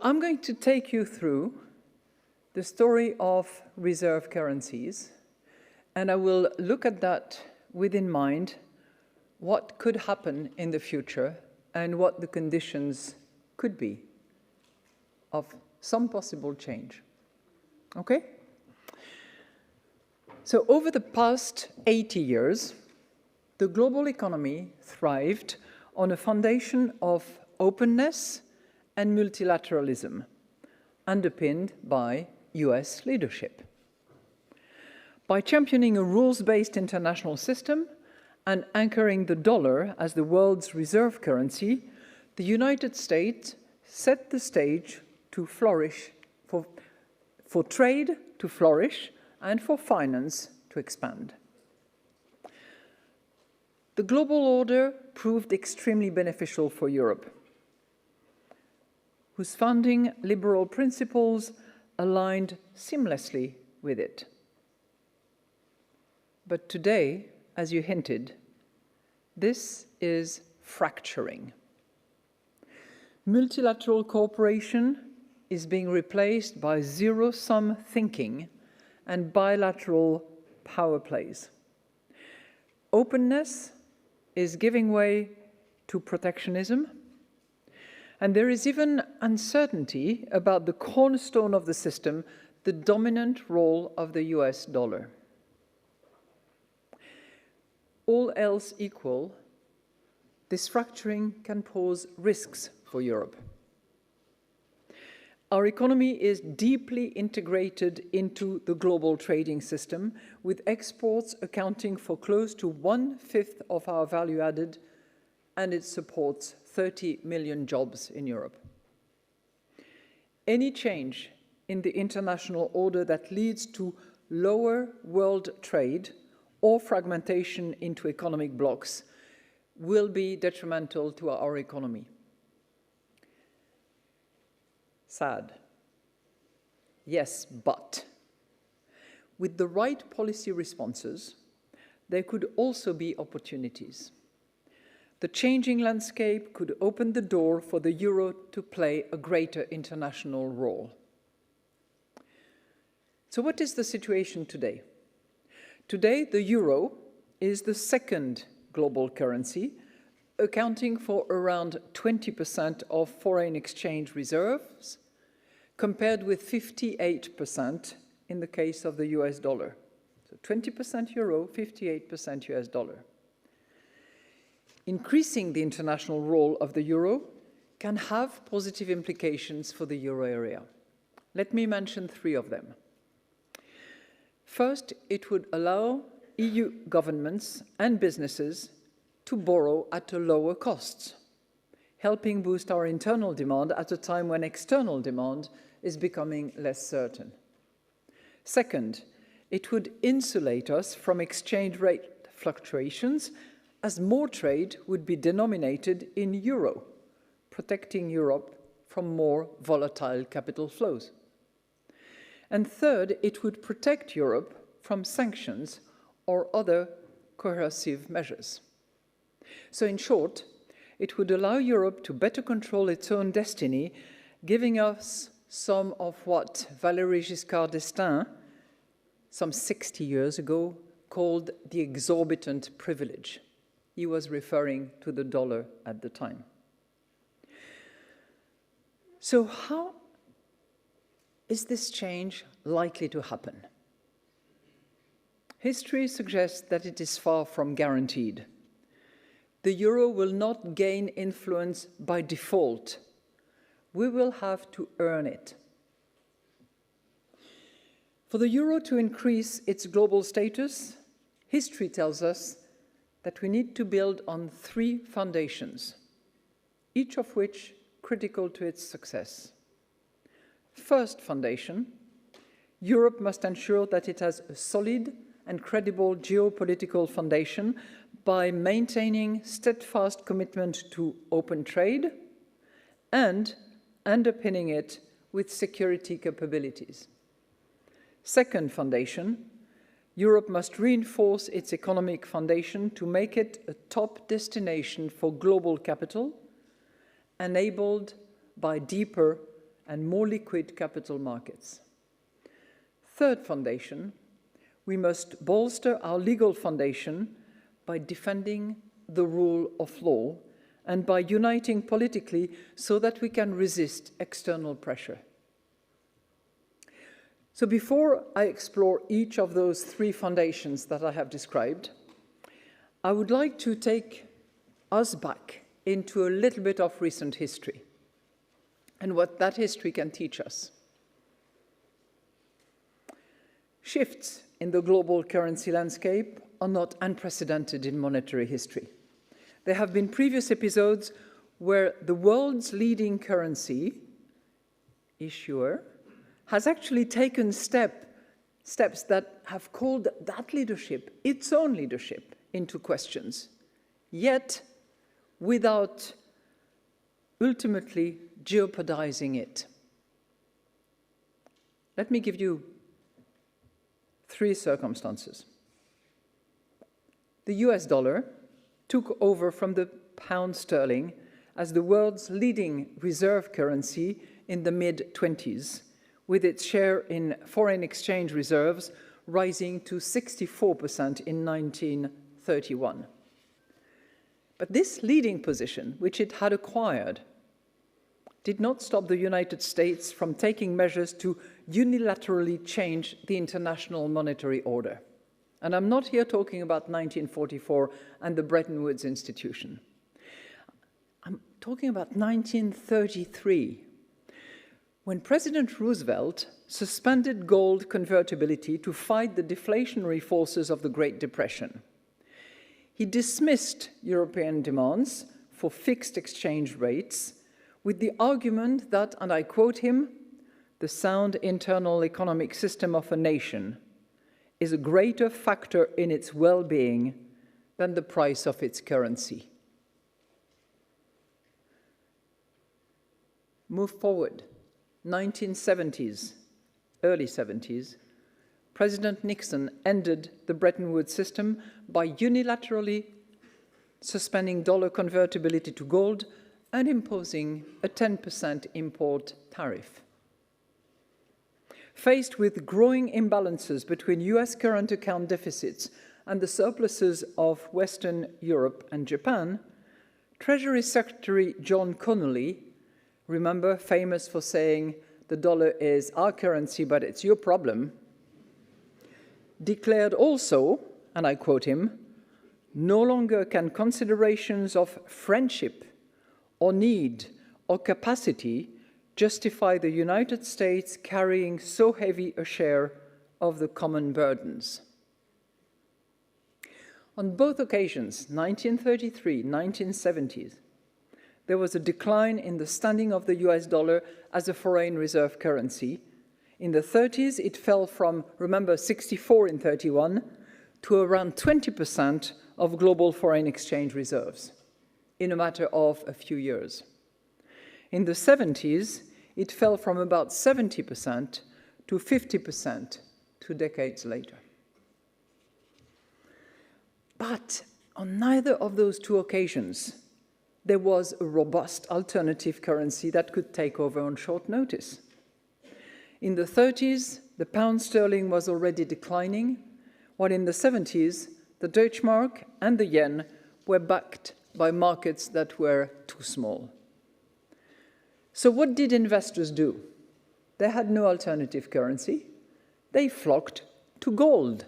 I'm going to take you through the story of reserve currencies, and I will look at that with in mind what could happen in the future and what the conditions could be of some possible change. Okay? So over the past 80 years, the global economy thrived on a foundation of openness and multilateralism, underpinned by US leadership. By championing a rules-based international system and anchoring the dollar as the world's reserve currency, the United States set the stage to flourish, for trade to flourish and for finance to expand. The global order proved extremely beneficial for Europe, whose founding liberal principles aligned seamlessly with it. But today, as you hinted, this is fracturing. Multilateral cooperation is being replaced by zero-sum thinking and bilateral power plays. Openness is giving way to protectionism, and there is even uncertainty about the cornerstone of the system, the dominant role of the US dollar. All else equal, this fracturing can pose risks for Europe. Our economy is deeply integrated into the global trading system, with exports accounting for close to 1/5 of our value added, and it supports 30 million jobs in Europe. Any change in the international order that leads to lower world trade or fragmentation into economic blocs will be detrimental to our economy. Sad. Yes, but with the right policy responses, there could also be opportunities. The changing landscape could open the door for the euro to play a greater international role. So what is the situation today? Today, the euro is the second global currency, accounting for around 20% of foreign exchange reserves, compared with 58% in the case of the US dollar. So 20% euro, 58% US dollar. Increasing the international role of the euro can have positive implications for the euro area. Let me mention 3 of them. First, it would allow EU governments and businesses to borrow at a lower cost, helping boost our internal demand at a time when external demand is becoming less certain. Second, it would insulate us from exchange rate fluctuations, as more trade would be denominated in euro, protecting Europe from more volatile capital flows. And third, it would protect Europe from sanctions or other coercive measures. So in short, it would allow Europe to better control its own destiny, giving us some of what Valéry Giscard d'Estaing, some 60 years ago, called the exorbitant privilege. He was referring to the dollar at the time. So how is this change likely to happen? History suggests that it is far from guaranteed. The euro will not gain influence by default. We will have to earn it. For the euro to increase its global status, history tells us that we need to build on 3 foundations, each of which critical to its success. First foundation, Europe must ensure that it has a solid and credible geopolitical foundation by maintaining steadfast commitment to open trade and underpinning it with security capabilities. Second foundation, Europe must reinforce its economic foundation to make it a top destination for global capital, enabled by deeper and more liquid capital markets. Third foundation, we must bolster our legal foundation by defending the rule of law and by uniting politically so that we can resist external pressure. So before I explore each of those three foundations that I have described, I would like to take us back into a little bit of recent history and what that history can teach us. Shifts in the global currency landscape are not unprecedented in monetary history. There have been previous episodes where the world's leading currency issuer has actually taken steps that have called that leadership, its own leadership, into questions, yet without ultimately jeopardizing it. Let me give you three circumstances. The US dollar took over from the pound sterling as the world's leading reserve currency in the mid-20s, with its share in foreign exchange reserves rising to 64% in 1931. But this leading position, which it had acquired, did not stop the United States from taking measures to unilaterally change the international monetary order. And I'm not here talking about 1944 and the Bretton Woods institution. I'm talking about 1933, when President Roosevelt suspended gold convertibility to fight the deflationary forces of the Great Depression. He dismissed European demands for fixed exchange rates with the argument that, and I quote him, "the sound internal economic system of a nation is a greater factor in its well-being than the price of its currency." Move forward, 1970s, early 70s, President Nixon ended the Bretton Woods system by unilaterally suspending dollar convertibility to gold and imposing a 10% import tariff. Faced with growing imbalances between US current account deficits and the surpluses of Western Europe and Japan, Treasury Secretary John Connolly, remember, famous for saying, "the dollar is our currency, but it's your problem," declared also, and I quote him, "no longer can considerations of friendship or need or capacity justify the United States carrying so heavy a share of the common burdens." On both occasions, 1933, 1970s, there was a decline in the standing of the US dollar as a foreign reserve currency. In the 30s, it fell from, remember, 64 in 31 to around 20% of global foreign exchange reserves in a matter of a few years. In the 70s, it fell from about 70% to 50% 2 decades later. But on neither of those two occasions, there was a robust alternative currency that could take over on short notice. In the 30s, the pound sterling was already declining, while in the 70s, the Deutschmark and the yen were backed by markets that were too small. So what did investors do? They had no alternative currency. They flocked to gold.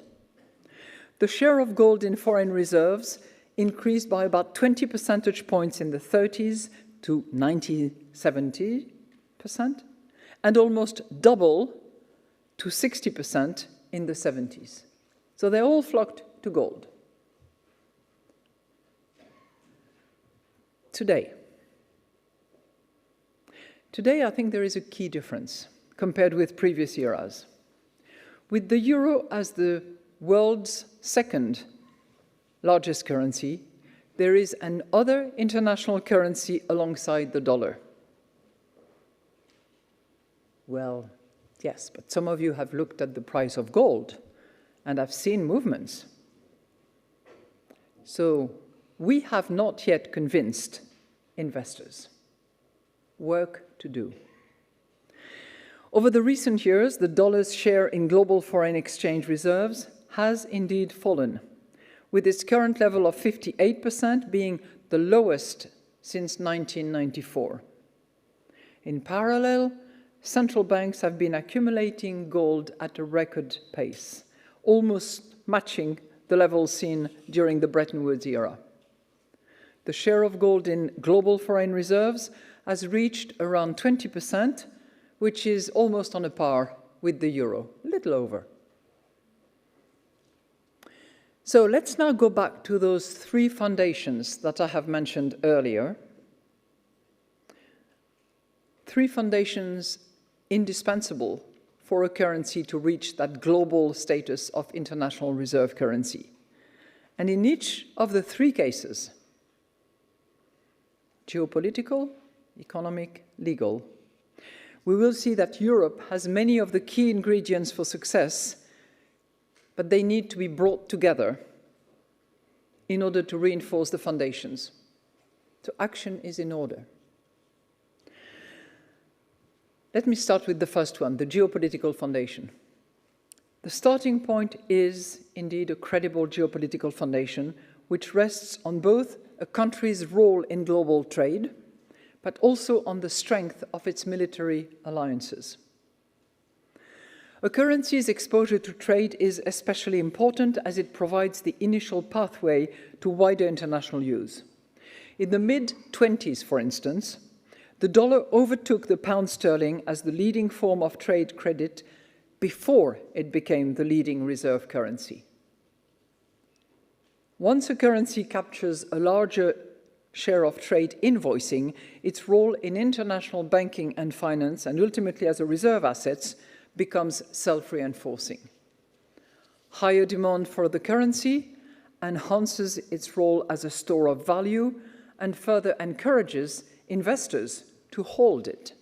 The share of gold in foreign reserves increased by about 20 percentage points in the 30s to 70%, and almost double to 60% in the 70s. So they all flocked to gold. Today, I think there is a key difference compared with previous eras. With the euro as the world's second largest currency, there is another international currency alongside the dollar. Well, yes, but some of you have looked at the price of gold and have seen movements. So we have not yet convinced investors. Work to do. Over the recent years, the dollar's share in global foreign exchange reserves has indeed fallen, with its current level of 58% being the lowest since 1994. In parallel, central banks have been accumulating gold at a record pace, almost matching the levels seen during the Bretton Woods era. The share of gold in global foreign reserves has reached around 20%, which is almost on a par with the euro, a little over. So let's now go back to those three foundations that I have mentioned earlier. Three foundations indispensable for a currency to reach that global status of international reserve currency. And in each of the three cases, geopolitical, economic, legal, we will see that Europe has many of the key ingredients for success, but they need to be brought together in order to reinforce the foundations. So action is in order. Let me start with the first one, the geopolitical foundation. The starting point is indeed a credible geopolitical foundation which rests on both a country's role in global trade, but also on the strength of its military alliances. A currency's exposure to trade is especially important as it provides the initial pathway to wider international use. In the mid-20s, for instance, the dollar overtook the pound sterling as the leading form of trade credit before it became the leading reserve currency. Once a currency captures a larger share of trade invoicing, its role in international banking and finance, and ultimately as a reserve asset, becomes self-reinforcing. Higher demand for the currency enhances its role as a store of value and further encourages investors to hold it.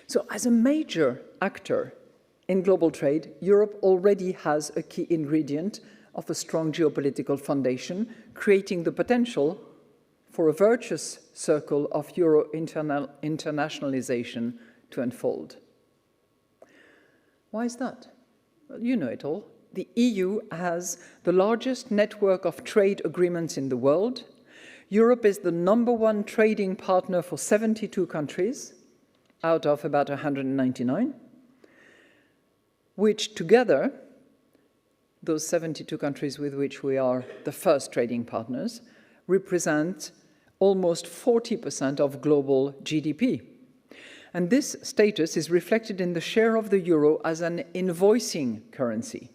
So as a major actor in global trade, Europe already has a key ingredient of a strong geopolitical foundation, creating the potential for a virtuous circle of euro internationalization to unfold. Why is that? Well, you know it all. The EU has the largest network of trade agreements in the world. Europe is the #1 trading partner for 72 countries, out of about 199, which together, those 72 countries with which we are the first trading partners, represent almost 40% of global GDP. And this status is reflected in the share of the euro as an invoicing currency,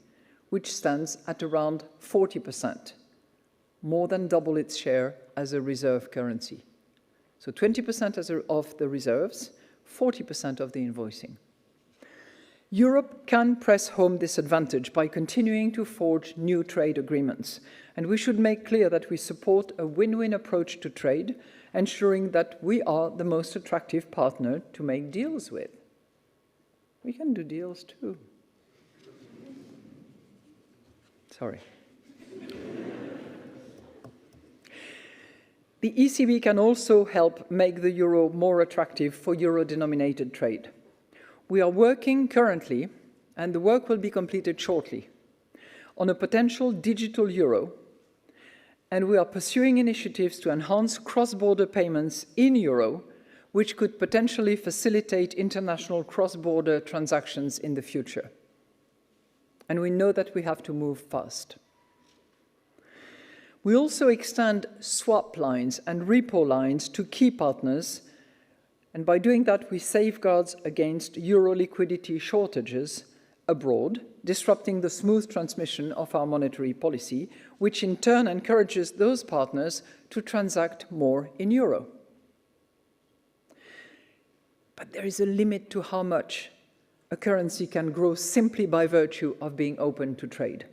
which stands at around 40%, more than double its share as a reserve currency. So 20% of the reserves, 40% of the invoicing. Europe can press home this advantage by continuing to forge new trade agreements, and we should make clear that we support a win-win approach to trade, ensuring that we are the most attractive partner to make deals with. We can do deals too. Sorry. The ECB can also help make the euro more attractive for euro-denominated trade. We are working currently, and the work will be completed shortly, on a potential digital euro, and we are pursuing initiatives to enhance cross-border payments in euro, which could potentially facilitate international cross-border transactions in the future. And we know that we have to move fast. We also extend swap lines and repo lines to key partners, and by doing that, we safeguard against euro liquidity shortages abroad, disrupting the smooth transmission of our monetary policy, which in turn encourages those partners to transact more in euro. But there is a limit to how much a currency can grow simply by virtue of being open to trade.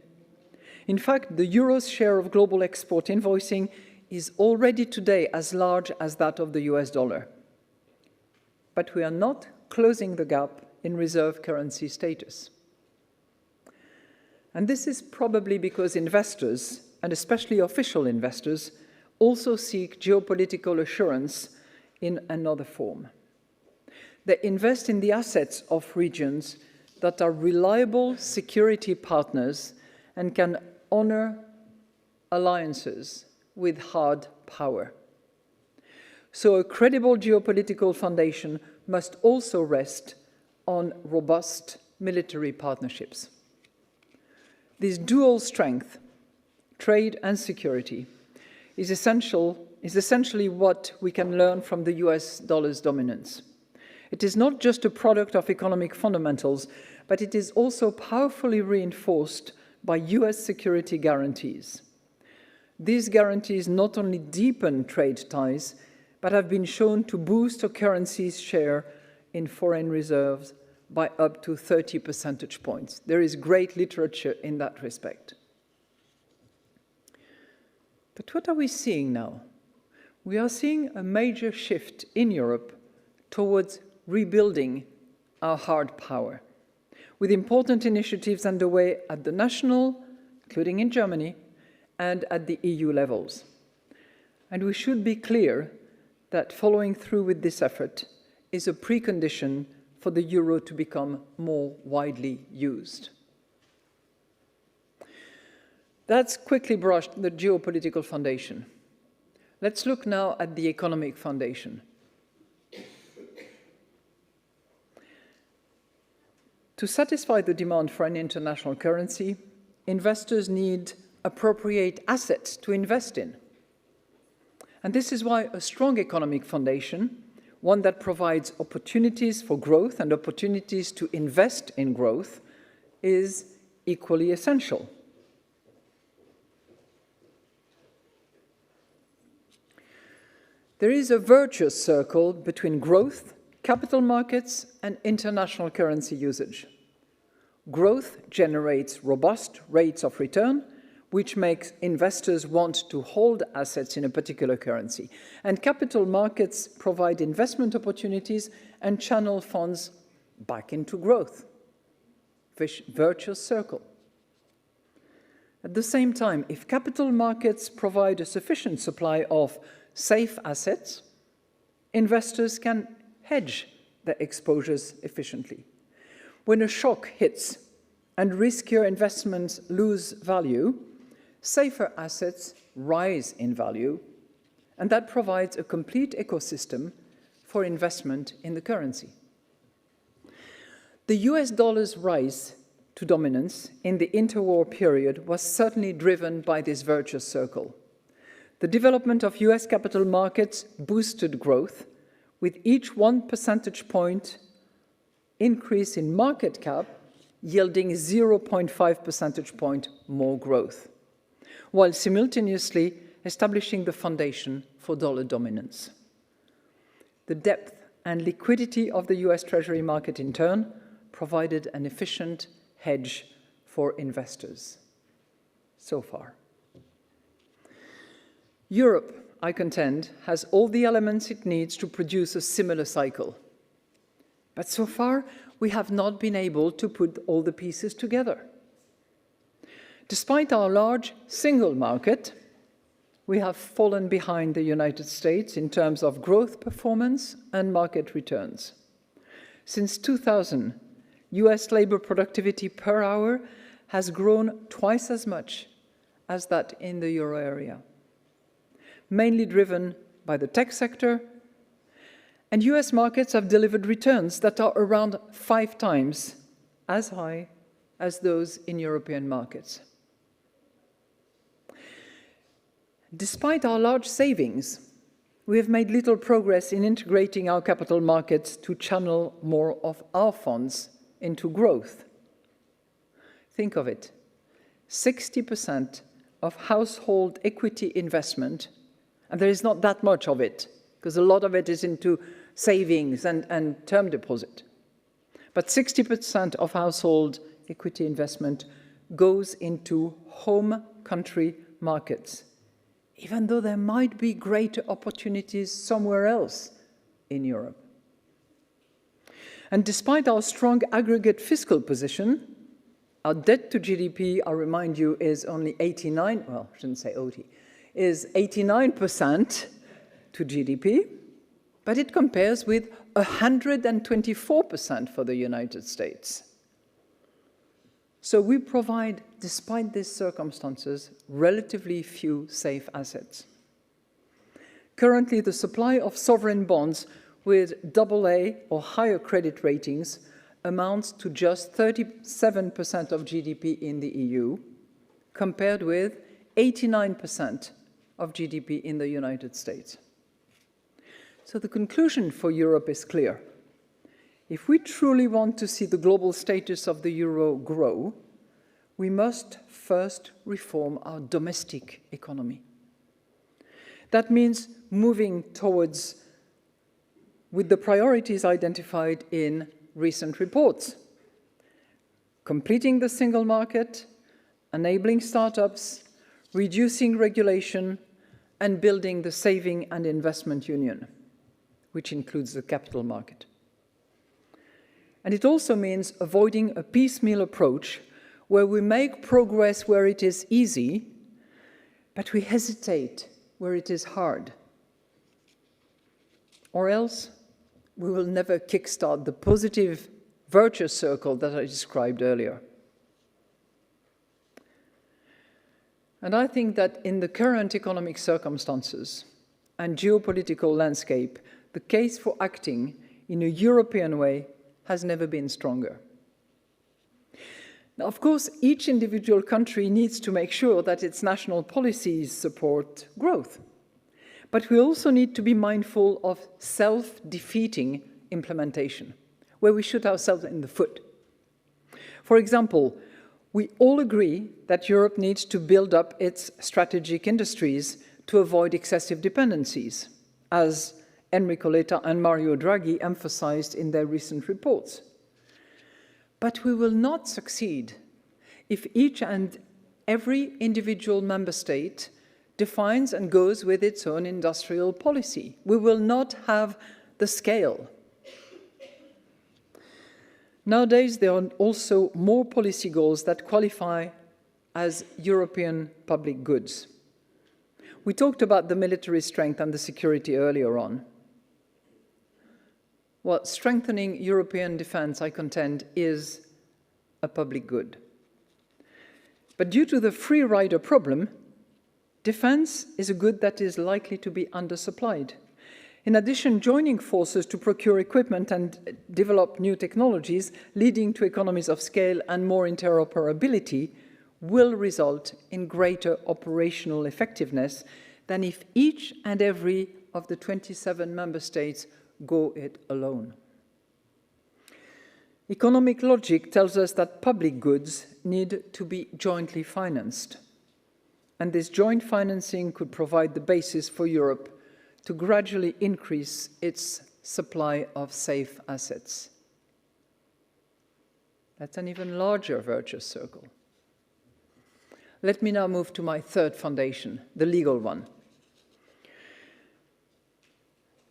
In fact, the euro's share of global export invoicing is already today as large as that of the US dollar. But we are not closing the gap in reserve currency status. And this is probably because investors, and especially official investors, also seek geopolitical assurance in another form. They invest in the assets of regions that are reliable security partners and can honor alliances with hard power. So a credible geopolitical foundation must also rest on robust military partnerships. This dual strength, trade and security, is essentially what we can learn from the US dollar's dominance. It is not just a product of economic fundamentals, but it is also powerfully reinforced by US security guarantees. These guarantees not only deepen trade ties, but have been shown to boost a currency's share in foreign reserves by up to 30 percentage points. There is great literature in that respect. But what are we seeing now? We are seeing a major shift in Europe towards rebuilding our hard power, with important initiatives underway at the national, including in Germany, and at the EU levels. And we should be clear that following through with this effort is a precondition for the euro to become more widely used. That's quickly brushed the geopolitical foundation. Let's look now at the economic foundation. To satisfy the demand for an international currency, investors need appropriate assets to invest in. And this is why a strong economic foundation, one that provides opportunities for growth and opportunities to invest in growth, is equally essential. There is a virtuous circle between growth, capital markets, and international currency usage. Growth generates robust rates of return, which makes investors want to hold assets in a particular currency. And capital markets provide investment opportunities and channel funds back into growth. Virtuous circle. At the same time, if capital markets provide a sufficient supply of safe assets, investors can hedge their exposures efficiently. When a shock hits and riskier investments lose value, safer assets rise in value, and that provides a complete ecosystem for investment in the currency. The US dollar's rise to dominance in the interwar period was certainly driven by this virtuous circle. The development of US capital markets boosted growth, with each 1 percentage point increase in market cap yielding 0.5 percentage point more growth, while simultaneously establishing the foundation for dollar dominance. The depth and liquidity of the US Treasury market, in turn, provided an efficient hedge for investors so far. Europe, I contend, has all the elements it needs to produce a similar cycle. But so far, we have not been able to put all the pieces together. Despite our large single market, we have fallen behind the United States in terms of growth performance and market returns. Since 2000, US labor productivity per hour has grown twice as much as that in the euro area, mainly driven by the tech sector, and US markets have delivered returns that are around 5 times as high as those in European markets. Despite our large savings, we have made little progress in integrating our capital markets to channel more of our funds into growth. Think of it. 60% of household equity investment, and there is not that much of it, because a lot of it is into savings and term deposit. But 60% of household equity investment goes into home country markets, even though there might be greater opportunities somewhere else in Europe. And despite our strong aggregate fiscal position, our debt to GDP, I'll remind you, is only 89% to GDP, but it compares with 124% for the United States. So we provide, despite these circumstances, relatively few safe assets. Currently, the supply of sovereign bonds with AA or higher credit ratings amounts to just 37% of GDP in the EU, compared with 89% of GDP in the United States. So the conclusion for Europe is clear. If we truly want to see the global status of the euro grow, we must first reform our domestic economy. That means moving towards, with the priorities identified in recent reports, completing the single market, enabling startups, reducing regulation, and building the saving and investment union, which includes the capital market. And it also means avoiding a piecemeal approach where we make progress where it is easy, but we hesitate where it is hard. Or else, we will never kickstart the positive virtuous circle that I described earlier. And I think that in the current economic circumstances and geopolitical landscape, the case for acting in a European way has never been stronger. Now, of course, each individual country needs to make sure that its national policies support growth. But we also need to be mindful of self-defeating implementation, where we shoot ourselves in the foot. For example, we all agree that Europe needs to build up its strategic industries to avoid excessive dependencies, as Enrico Letta and Mario Draghi emphasized in their recent reports. But we will not succeed if each and every individual member state defines and goes with its own industrial policy. We will not have the scale. Nowadays, there are also more policy goals that qualify as European public goods. We talked about the military strength and the security earlier on. Well, strengthening European defense, I contend, is a public good. But due to the free rider problem, defense is a good that is likely to be undersupplied. In addition, joining forces to procure equipment and develop new technologies, leading to economies of scale and more interoperability, will result in greater operational effectiveness than if each and every of the 27 member states go it alone. Economic logic tells us that public goods need to be jointly financed, and this joint financing could provide the basis for Europe to gradually increase its supply of safe assets. That's an even larger virtuous circle. Let me now move to my third foundation, the legal one.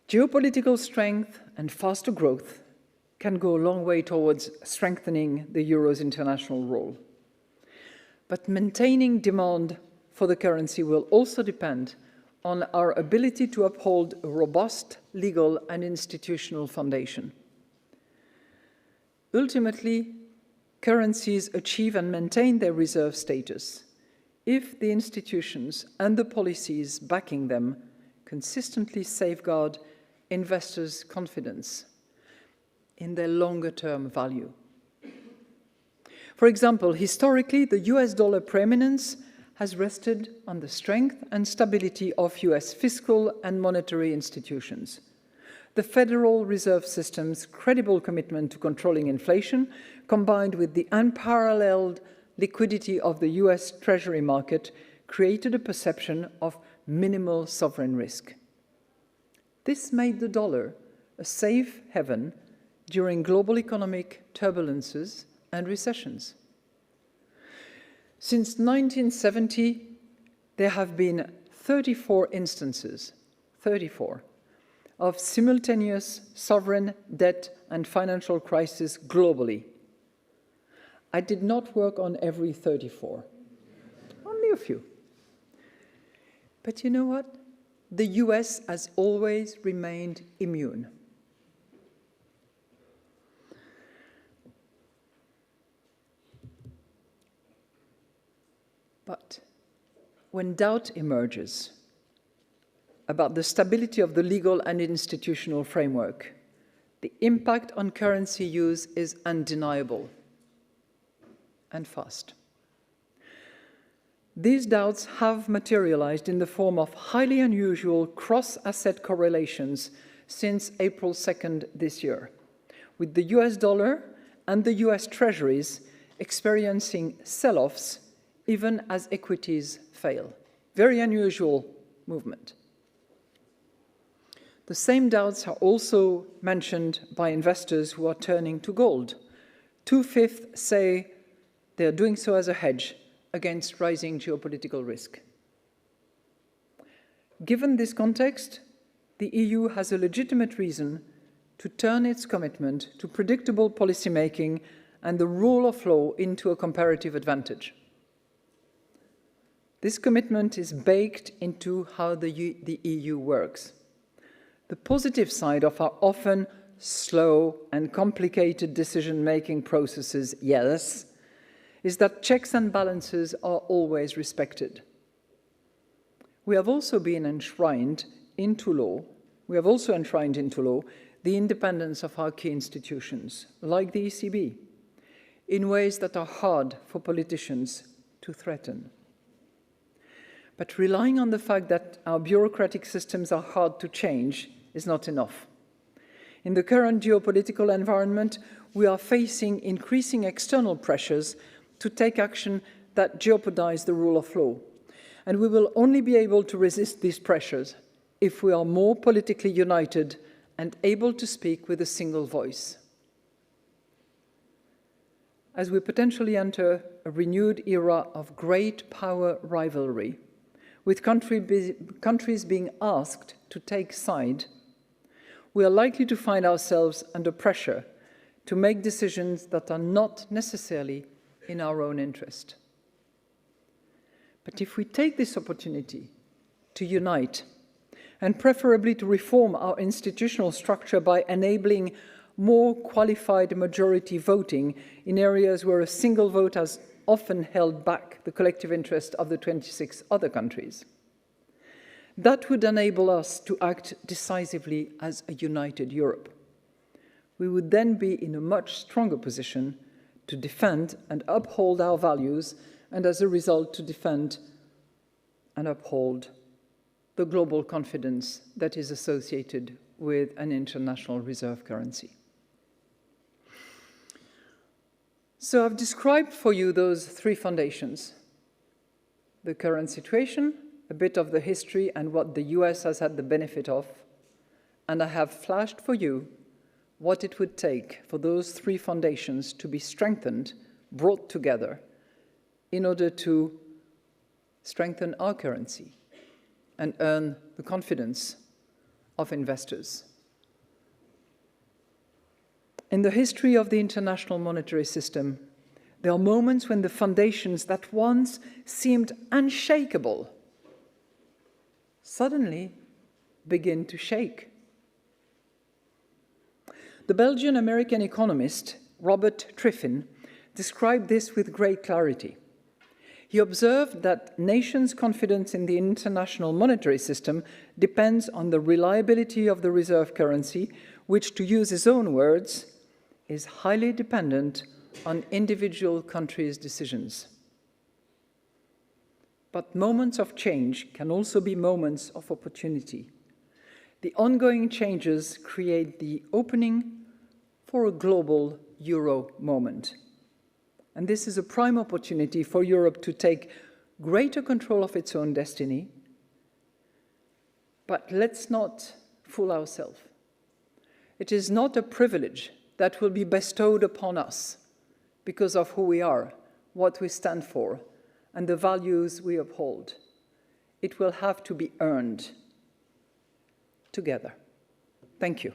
Geopolitical strength and faster growth can go a long way towards strengthening the euro's international role. But maintaining demand for the currency will also depend on our ability to uphold a robust legal and institutional foundation. Ultimately, currencies achieve and maintain their reserve status if the institutions and the policies backing them consistently safeguard investors' confidence in their longer-term value. For example, historically, the US dollar preeminence has rested on the strength and stability of US fiscal and monetary institutions. The Federal Reserve System's credible commitment to controlling inflation, combined with the unparalleled liquidity of the US Treasury market, created a perception of minimal sovereign risk. This made the dollar a safe haven during global economic turbulences and recessions. Since 1970, there have been 34 instances, 34, of simultaneous sovereign debt and financial crisis globally. I did not work on every 34, only a few. But you know what? The US has always remained immune. But when doubt emerges about the stability of the legal and institutional framework, the impact on currency use is undeniable and fast. These doubts have materialized in the form of highly unusual cross-asset correlations since April 2nd this year, with the US dollar and the US Treasuries experiencing sell-offs even as equities fail. Very unusual movement. The same doubts are also mentioned by investors who are turning to gold. 2/5 say they are doing so as a hedge against rising geopolitical risk. Given this context, the EU has a legitimate reason to turn its commitment to predictable policymaking and the rule of law into a comparative advantage. This commitment is baked into how the EU works. The positive side of our often slow and complicated decision-making processes, yes, is that checks and balances are always respected. We have also enshrined into law the independence of our key institutions, like the ECB, in ways that are hard for politicians to threaten. But relying on the fact that our bureaucratic systems are hard to change is not enough. In the current geopolitical environment, we are facing increasing external pressures to take action that jeopardize the rule of law. And we will only be able to resist these pressures if we are more politically united and able to speak with a single voice. As we potentially enter a renewed era of great power rivalry, with countries being asked to take side, we are likely to find ourselves under pressure to make decisions that are not necessarily in our own interest. But if we take this opportunity to unite, and preferably to reform our institutional structure by enabling more qualified majority voting in areas where a single vote has often held back the collective interest of the 26 other countries, that would enable us to act decisively as a united Europe. We would then be in a much stronger position to defend and uphold our values, and as a result to defend and uphold the global confidence that is associated with an international reserve currency. So I've described for you those three foundations: the current situation, a bit of the history and what the US has had the benefit of, and I have flashed for you what it would take for those three foundations to be strengthened, brought together, in order to strengthen our currency and earn the confidence of investors. In the history of the international monetary system, there are moments when the foundations that once seemed unshakable suddenly begin to shake. The Belgian-American economist Robert Triffin described this with great clarity. He observed that nations' confidence in the international monetary system depends on the reliability of the reserve currency, which, to use his own words, is highly dependent on individual countries' decisions. But moments of change can also be moments of opportunity. The ongoing changes create the opening for a global euro moment. And this is a prime opportunity for Europe to take greater control of its own destiny. But let's not fool ourselves. It is not a privilege that will be bestowed upon us because of who we are, what we stand for, and the values we uphold. It will have to be earned together. Thank you.